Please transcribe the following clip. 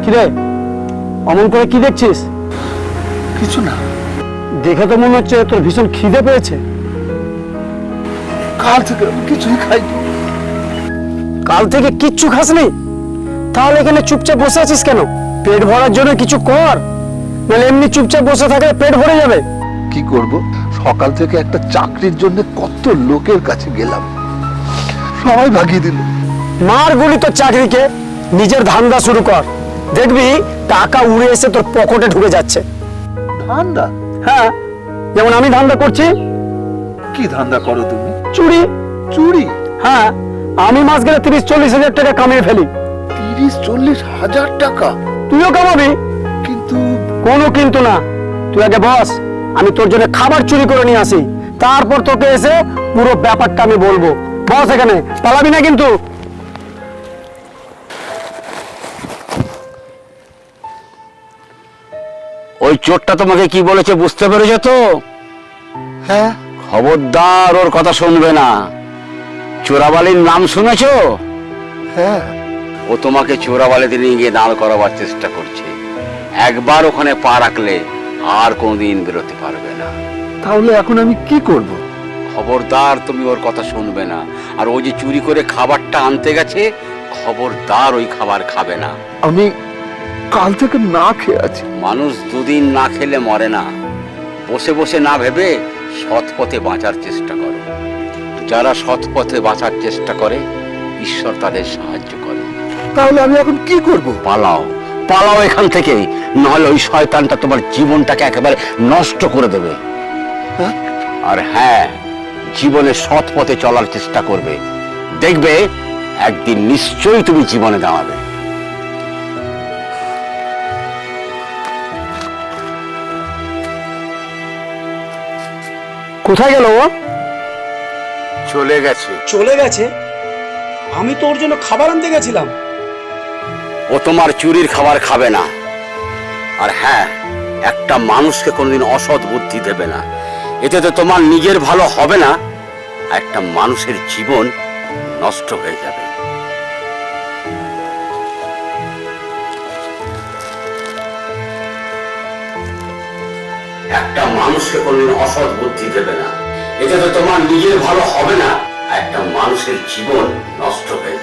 কিরে, অমন করে কি দেখছিস? কিছু না। দেখে তো মনে হচ্ছে তোর ভীষণ খিদে পেয়েছে। কাল থেকে আমি কিছুই খাইনি। কাল থেকে কিচ্ছু খাসনি? তাহলে এখানে চুপচাপ বসে আছিস কেন? পেট ভরার জন্য কিছু কর, নাহলে এমনি চুপচাপ বসে থাকলে পেট ভরে যাবে। কি করব? সকাল থেকে একটা চাকরির জন্য কত লোকের কাছে গেলাম, সবাই ভাগিয়ে দিল। মার গুলি তোর চাকরিকে, নিজের ধান্দা শুরু কর। দেখবি টাকা উড়ে এসে তোর পকেটে ঢুকে যাচ্ছে। ধান্দা? হ্যাঁ, যেমন আমি ধান্দা করছি। কি ধান্দা করো তুমি? চুরি। চুরি? হ্যাঁ, আমি মাস গেলে 30-40 হাজার টাকা কামিয়ে ফেলি। 30-40 হাজার টাকা? তুইও কামাবি। কিন্তু কোনো কিন্তু না, তুই আগে বস, আমি তোর জন্য খাবার চুরি করে নিয়ে আসি, তারপর তোকে এসে পুরো ব্যাপারটা আমি বলবো। বস এখানে, পালাবি না কিন্তু। ওই চোরটা তোমাকে কি বলেছে বুঝতে পেরেছো তো? হ্যাঁ। খবরদার ওর কথা শুনবে না। চোরাবালির নাম শুনেছো? হ্যাঁ। ও তোমাকে চোরাবালিতে নিয়ে গিয়ে দাঁড় করাবার চেষ্টা করছে। একবার ওখানে পা রাখলে আর কোনদিন বেরোতে পারবে না। তাহলে এখন আমি কি করব? খবরদার তুমি ওর কথা শুনবে না। আর ও যে চুরি করে খাবারটা আনতে গেছে, খবরদার ওই খাবার খাবে না। আমি কাল থেকে না খেয়ে আছি। মানুষ দুদিন না খেলে মরে না। বসে বসে না ভেবে সৎ পথে বাঁচার চেষ্টা করো। যারা সৎ পথে বাঁচার চেষ্টা করে, ঈশ্বর তাদের সাহায্য করে। তাহলে আমি এখন কি করব? পালাও, পালাও এখান থেকে, নাহলে ওই শয়তানটা তোমার জীবনটাকে একেবারে নষ্ট করে দেবে। হ্যাঁ? আর হ্যাঁ, জীবনে সৎ পথে চলার চেষ্টা করবে। দেখবে একদিন নিশ্চয়ই তুমি জীবনে দাঁড়াবে। কোথায় গেল ও? চলে গেছে। চলে গেছে? আমি তো ওর জন্য খাবার আনতে গেছিলাম। ও তোমার চুরির খাবার খাবে না। আর হ্যাঁ, একটা মানুষকে কোনোদিন অসৎ বুদ্ধি দেবে না। এতে তো তোমার নিজের ভালো হবে না, একটা মানুষের জীবন নষ্ট হয়ে যাবে। একটা মানুষকে কোনোদিন অসৎ বুদ্ধি দেবে না। এতে তো তোমার নিজের ভালো হবে না, একটা মানুষের জীবন নষ্ট হয়ে